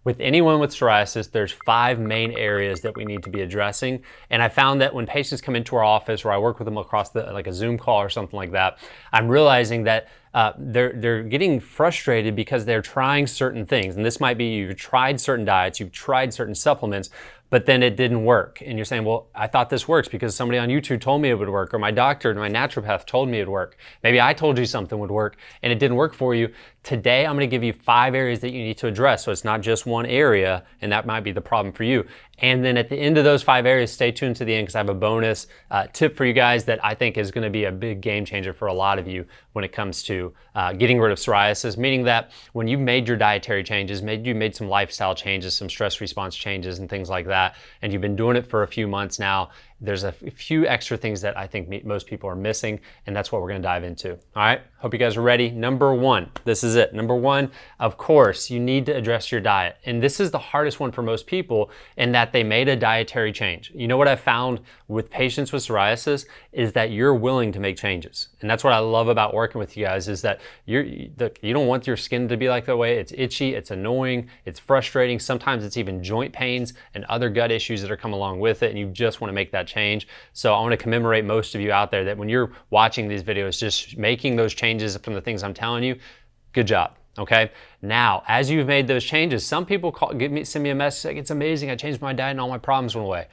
With anyone with psoriasis, there's 5 main areas that we need to be addressing. And I found that when patients come into our office or I work with them across like a Zoom call or something like that, I'm realizing that they're getting frustrated because they're trying certain things. And this might be you've tried certain diets, you've tried certain supplements, but then it didn't work. And you're saying, well, I thought this works because somebody on YouTube told me it would work, or my doctor, my naturopath told me it would work. Maybe I told you something would work and it didn't work for you. Today, I'm gonna give you 5 areas that you need to address. So it's not just one area, and that might be the problem for you. And then at the end of those 5 areas, stay tuned to the end because I have a bonus tip for you guys that I think is gonna be a big game changer for a lot of you when it comes to getting rid of psoriasis, meaning that when you made your dietary changes, you made some lifestyle changes, some stress response changes and things like that, and you've been doing it for a few months now, there's a few extra things that I think most people are missing, and that's what we're gonna dive into. All right, hope you guys are ready. Number 1, this is it. Number 1, of course, you need to address your diet. And this is the hardest one for most people in that they made a dietary change. You know what I've found with patients with psoriasis is that you're willing to make changes. And that's what I love about working with you guys is that you don't want your skin to be like that way. It's itchy, it's annoying, it's frustrating. Sometimes it's even joint pains and other gut issues that are coming along with it, and you just wanna make that change. So I want to commemorate most of you out there that when you're watching these videos, just making those changes from the things I'm telling you, good job. Okay. Now, as you've made those changes, some people send me a message like, it's amazing, I changed my diet and all my problems went away.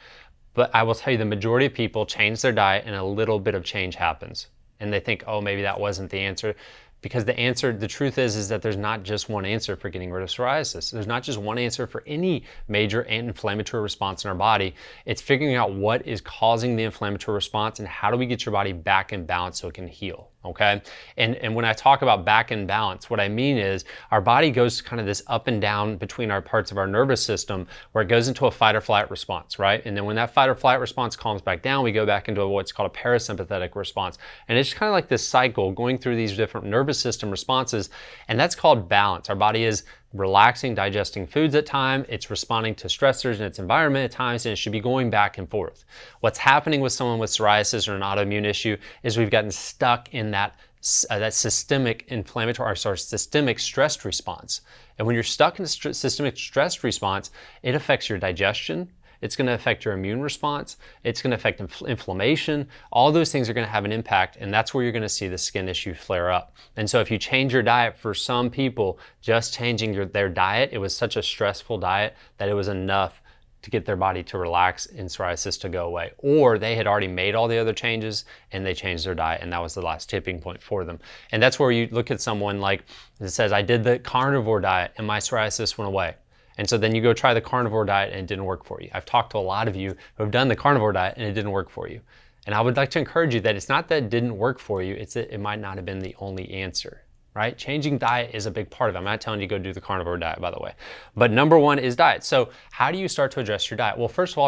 But I will tell you, the majority of people change their diet and a little bit of change happens. And they think, oh, maybe that wasn't the answer. Because the truth is that there's not just one answer for getting rid of psoriasis. There's not just one answer for any major inflammatory response in our body. It's figuring out what is causing the inflammatory response and how do we get your body back in balance so it can heal, okay? And when I talk about back in balance, what I mean is our body goes kind of this up and down between our parts of our nervous system where it goes into a fight or flight response, right? And then when that fight or flight response calms back down, we go back into what's called a parasympathetic response. And it's kind of like this cycle going through these different nervous system responses, and that's called balance. Our body is relaxing, digesting foods at times, it's responding to stressors in its environment at times, and it should be going back and forth. What's happening with someone with psoriasis or an autoimmune issue is we've gotten stuck in that systemic systemic stress response. And when you're stuck in a systemic stress response, it affects your digestion. It's going to affect your immune response. It's going to affect inflammation. All those things are going to have an impact, and that's where you're going to see the skin issue flare up. And so if you change your diet, for some people, just changing their diet, it was such a stressful diet that it was enough to get their body to relax and psoriasis to go away. Or they had already made all the other changes and they changed their diet, and that was the last tipping point for them. And that's where you look at someone like that says, I did the carnivore diet and my psoriasis went away. And so then you go try the carnivore diet and it didn't work for you. I've talked to a lot of you who have done the carnivore diet and it didn't work for you. And I would like to encourage you that it's not that it didn't work for you, it's that it might not have been the only answer, right? Changing diet is a big part of it. I'm not telling you to go do the carnivore diet, by the way. But number 1 is diet. So how do you start to address your diet? Well, first of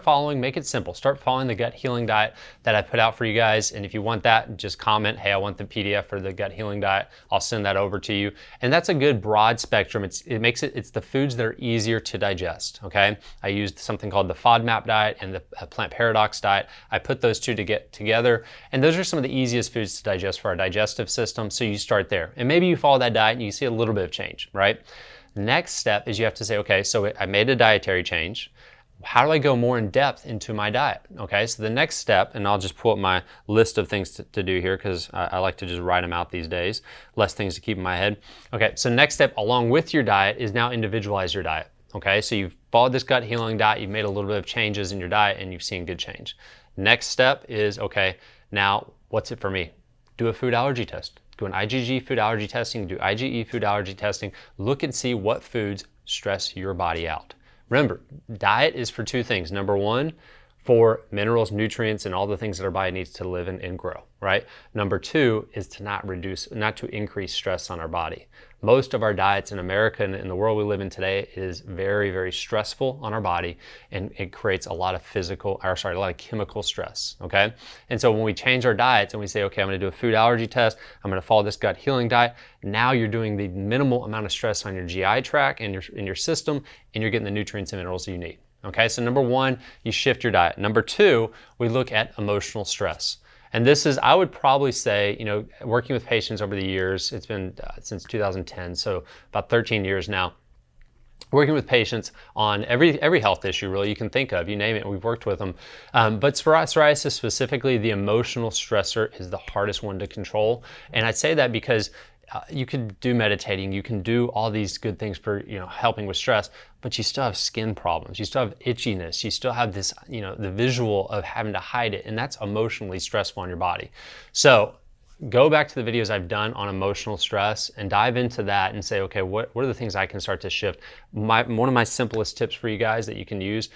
all, make it simple. Start following the gut healing diet that I put out for you guys. And if you want that, just comment, hey, I want the PDF for the gut healing diet. I'll send that over to you. And that's a good broad spectrum. It's the foods that are easier to digest, okay? I used something called the FODMAP diet and the plant paradox diet. I put those two to get together. And those are some of the easiest foods to digest for our digestive system. So you start there. And maybe you follow that diet and you see a little bit of change, right? Next step is you have to say, okay, so I made a dietary change. How do I go more in depth into my diet? Okay, so the next step, and I'll just pull up my list of things to do here because I like to just write them out these days, less things to keep in my head. Okay, so next step along with your diet is now individualize your diet. Okay, so you've followed this gut healing diet, you've made a little bit of changes in your diet and you've seen good change. Next step is, okay, now what's it for me? Do a food allergy test. Do an IgG food allergy testing, do IgE food allergy testing, look and see what foods stress your body out. Remember, diet is for 2 things. Number 1, for minerals, nutrients, and all the things that our body needs to live and grow, right? Number 2 is to not to increase stress on our body. Most of our diets in America and in the world we live in today is very, very stressful on our body, and it creates a lot of a lot of chemical stress, okay? And so when we change our diets and we say, okay, I'm gonna do a food allergy test, I'm gonna follow this gut healing diet, now you're doing the minimal amount of stress on your GI tract and in your system, and you're getting the nutrients and minerals that you need. Okay, so number 1, you shift your diet. Number 2, we look at emotional stress. And this is, I would probably say, working with patients over the years, it's been since 2010, so about 13 years now. working with patients on every health issue really you can think of, you name it, we've worked with them. But psoriasis specifically, the emotional stressor is the hardest one to control. And I say that because you can do meditating, you can do all these good things for helping with stress, but you still have skin problems, you still have itchiness, you still have this the visual of having to hide it, and that's emotionally stressful on your body. So go back to the videos I've done on emotional stress and dive into that and say, okay, what are the things I can start to shift? One of my simplest tips for you guys that you can use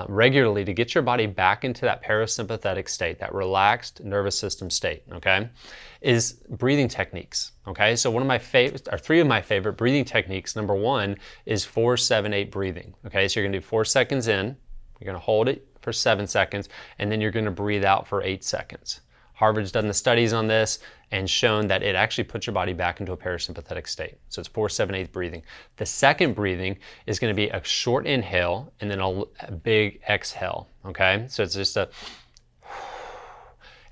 regularly to get your body back into that parasympathetic state, that relaxed nervous system state, okay, is breathing techniques, okay? So one of my favorite, or three of my favorite breathing techniques, number one is 4-7-8 breathing, okay? So you're gonna do 4 seconds in, you're gonna hold it for 7 seconds, and then you're gonna breathe out for 8 seconds. Harvard's done the studies on this and shown that it actually puts your body back into a parasympathetic state. So it's 4-7-8 breathing. The second breathing is going to be a short inhale and then a big exhale, okay? So it's just a,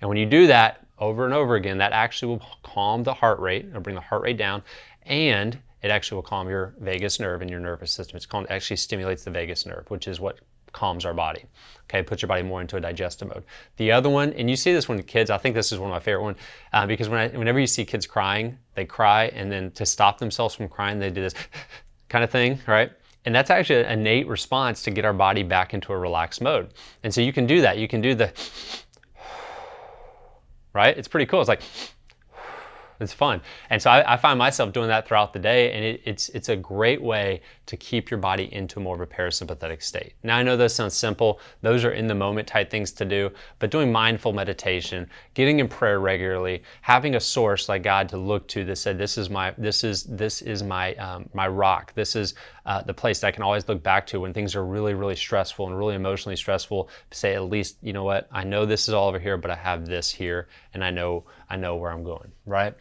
and when you do that over and over again, that actually will calm the heart rate, it'll bring the heart rate down, and it actually will calm your vagus nerve in your nervous system. It actually stimulates the vagus nerve, which is what calms our body, okay? Puts your body more into a digestive mode. The other one, and you see this when kids, I think this is one of my favorite ones, because whenever you see kids crying, they cry, and then to stop themselves from crying, they do this kind of thing, right? And that's actually an innate response to get our body back into a relaxed mode. And so you can do that. You can do the, right? It's pretty cool. It's like, it's fun. And so I find myself doing that throughout the day, and it's a great way to keep your body into more of a parasympathetic state. Now I know those sound simple, those are in the moment type things to do, but doing mindful meditation, getting in prayer regularly, having a source like God to look to that said, this is my rock, this is the place that I can always look back to when things are really, really stressful and really emotionally stressful, say at least, you know what, I know this is all over here, but I have this here, and I know where I'm going, right?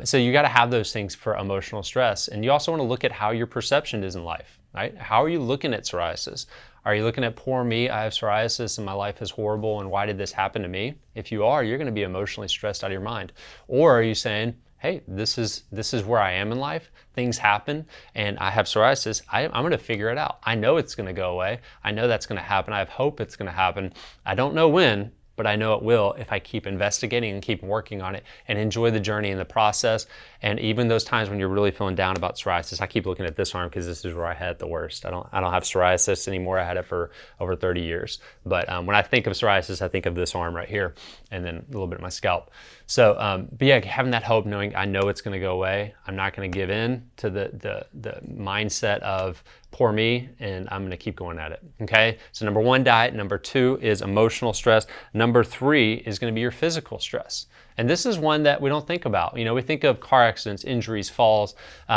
So you got to have those things for emotional stress. And you also want to look at how your perception is in life, right? How are you looking at psoriasis? Are you looking at poor me, I have psoriasis and my life is horrible and why did this happen to me? If you are, you're going to be emotionally stressed out of your mind. Or are you saying, hey, this is where I am in life, things happen, and I have psoriasis, I'm going to figure it out. I know it's going to go away. I know that's going to happen. I have hope it's going to happen. I don't know when, but I know it will if I keep investigating and keep working on it and enjoy the journey and the process. And even those times when you're really feeling down about psoriasis, I keep looking at this arm because this is where I had it the worst. I don't have psoriasis anymore. I had it for over 30 years. But when I think of psoriasis, I think of this arm right here and then a little bit of my scalp. So, but yeah, having that hope, knowing I know it's going to go away. I'm not going to give in to the mindset of poor me, and I'm going to keep going at it. Okay. So number one, diet. Number two is emotional stress. Number three is going to be your physical stress. And this is one that we don't think about. You know, we think of car accidents, injuries, falls.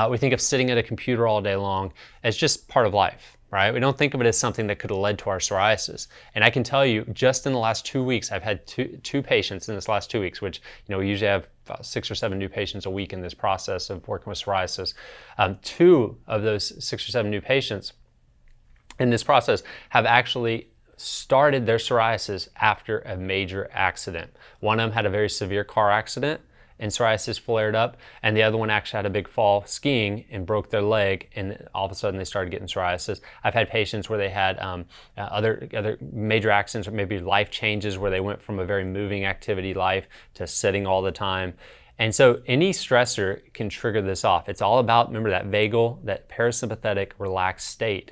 We think of sitting at a computer all day long as just part of life, right? We don't think of it as something that could have led to our psoriasis. And I can tell you, just in the last 2 weeks, I've had two patients in this last 2 weeks, which, you know, we usually have 6 or 7 new patients a week in this process of working with psoriasis. 2 of those 6 or 7 new patients in this process have actually started their psoriasis after a major accident. One of them had a very severe car accident and psoriasis flared up, and the other one actually had a big fall skiing and broke their leg, and all of a sudden they started getting psoriasis. I've had patients where they had other major accidents or maybe life changes where they went from a very moving activity life to sitting all the time. And so any stressor can trigger this off. It's all about, remember, that vagal, that parasympathetic relaxed state,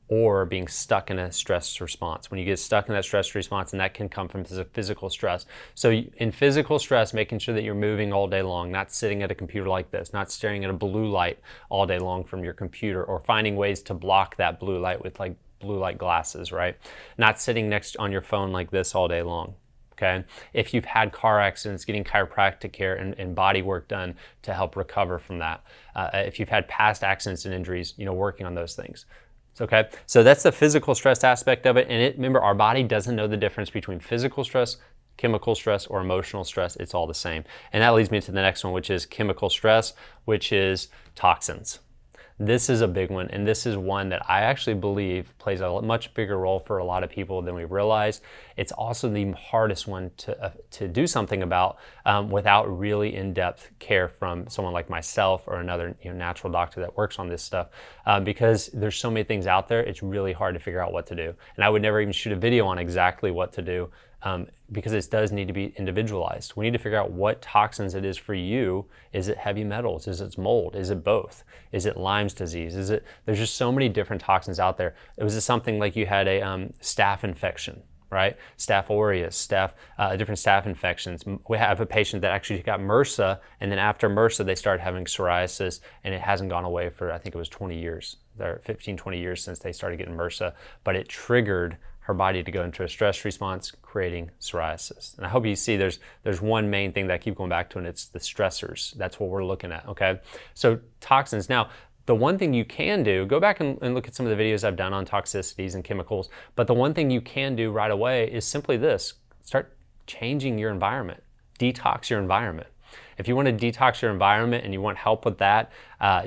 or being stuck in a stress response. When you get stuck in that stress response, and that can come from physical stress. So in physical stress, making sure that you're moving all day long, not sitting at a computer like this, not staring at a blue light all day long from your computer, or finding ways to block that blue light with like blue light glasses, right? Not sitting next on your phone like this all day long. Okay. If you've had car accidents, getting chiropractic care and body work done to help recover from that. If you've had past accidents and injuries, you know, working on those things. Okay, so that's the physical stress aspect of it. And remember, our body doesn't know the difference between physical stress, chemical stress, or emotional stress. It's all the same. And that leads me to the next one, which is chemical stress, which is toxins. This is a big one, and this is one that I actually believe plays a much bigger role for a lot of people than we realize. It's also the hardest one to do something about without really in-depth care from someone like myself or another natural doctor that works on this stuff, because there's so many things out there. It's really hard to figure out what to do, and I would never even shoot a video on exactly what to do, because it does need to be individualized. We need to figure out what toxins it is for you. Is it heavy metals? Is it mold? Is it both? Is it Lyme's disease? There's just so many different toxins out there. It was something like you had a staph infection, right? Staph aureus, different staph infections. We have a patient that actually got MRSA, and then after MRSA, they started having psoriasis, and it hasn't gone away for, I think it was 20 years, or 15, 20 years since they started getting MRSA, but it triggered her body to go into a stress response, creating psoriasis. And I hope you see there's one main thing that I keep going back to, and it's the stressors. That's what we're looking at, okay? So toxins. Now, the one thing you can do, go back and look at some of the videos I've done on toxicities and chemicals, but the one thing you can do right away is simply this: start changing your environment, detox your environment. If you want to detox your environment and you want help with that,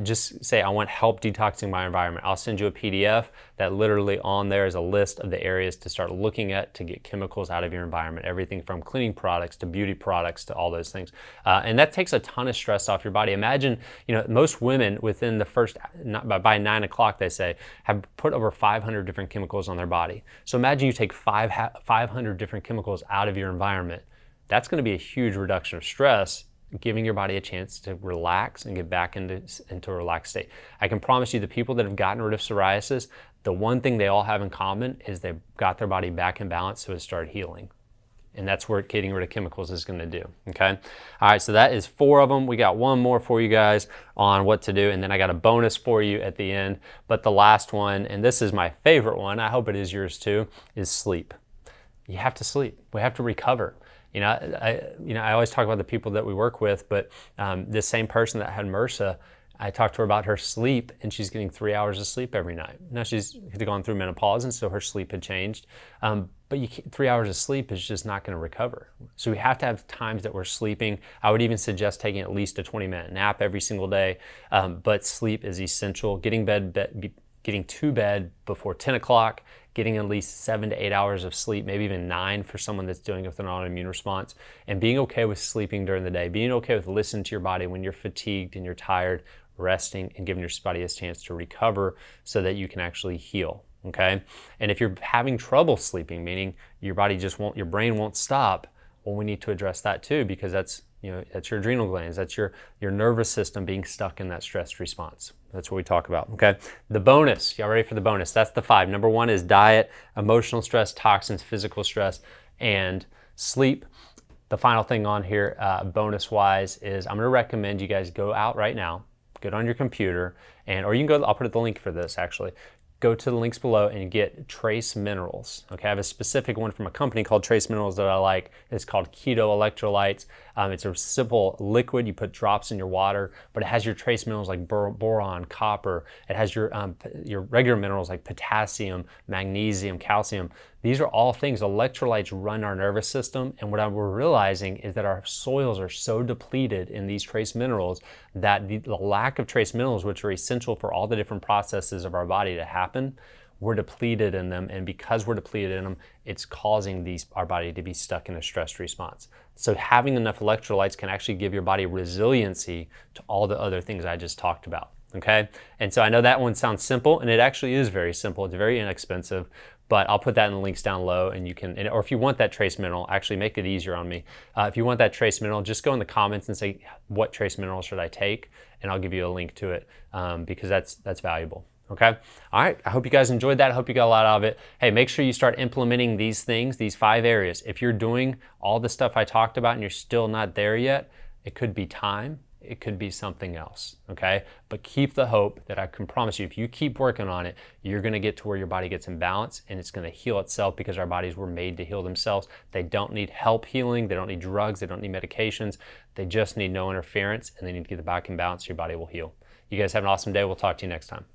just say, I want help detoxing my environment. I'll send you a PDF that literally on there is a list of the areas to start looking at to get chemicals out of your environment. Everything from cleaning products to beauty products to all those things. And that takes a ton of stress off your body. Imagine, most women within the first, by 9 o'clock they say, have put over 500 different chemicals on their body. So imagine you take 500 different chemicals out of your environment. That's going to be a huge reduction of stress, giving your body a chance to relax and get back into a relaxed state. I can promise you the people that have gotten rid of psoriasis, the one thing they all have in common is they've got their body back in balance, so it started healing. And that's what getting rid of chemicals is going to do, okay? All right, so that is 4 of them. We got one more for you guys on what to do, and then I got a bonus for you at the end. But the last one, and this is my favorite one, I hope it is yours too, is sleep. You have to sleep. We have to recover. I always talk about the people that we work with, but this same person that had MRSA, I talked to her about her sleep, and she's getting 3 hours of sleep every night. Now she's gone through menopause, and so her sleep had changed. But 3 hours of sleep is just not going to recover. So we have to have times that we're sleeping. I would even suggest taking at least a 20-minute nap every single day. But sleep is essential. Getting to bed before 10 o'clock, getting at least 7 to 8 hours of sleep, maybe even 9 for someone that's dealing with an autoimmune response, and being okay with sleeping during the day, being okay with listening to your body when you're fatigued and you're tired, resting and giving your body a chance to recover so that you can actually heal, okay? And if you're having trouble sleeping, meaning your brain won't stop, well, we need to address that too, because that's your adrenal glands, that's your nervous system being stuck in that stress response. That's what we talk about, okay? The bonus, y'all ready for the bonus? That's the 5. Number 1 is diet, emotional stress, toxins, physical stress, and sleep. The final thing on here, bonus-wise, is I'm gonna recommend you guys go out right now, get on your computer, or you can go, I'll put the link for this actually. Go to the links below and get trace minerals. Okay, I have a specific one from a company called Trace Minerals that I like. It's called Keto Electrolytes. It's a simple liquid. You put drops in your water, but it has your trace minerals like boron, copper. It has your regular minerals like potassium, magnesium, calcium. These are all things, electrolytes run our nervous system, and what we're realizing is that our soils are so depleted in these trace minerals that the lack of trace minerals, which are essential for all the different processes of our body to happen, we're depleted in them, and because we're depleted in them, it's causing our body to be stuck in a stress response. So having enough electrolytes can actually give your body resiliency to all the other things I just talked about, okay? And so I know that one sounds simple, and it actually is very simple. It's very inexpensive, but I'll put that in the links down low, and you can, or if you want that trace mineral, actually make it easier on me. If you want that trace mineral, just go in the comments and say, what trace mineral should I take? And I'll give you a link to it, because that's valuable. Okay? All right, I hope you guys enjoyed that. I hope you got a lot out of it. Hey, make sure you start implementing these things, these 5 areas. If you're doing all the stuff I talked about and you're still not there yet, it could be time, it could be something else, okay? But keep the hope that I can promise you, if you keep working on it, you're gonna get to where your body gets in balance and it's gonna heal itself, because our bodies were made to heal themselves. They don't need help healing, they don't need drugs, they don't need medications, they just need no interference, and they need to get back in balance, your body will heal. You guys have an awesome day. We'll talk to you next time.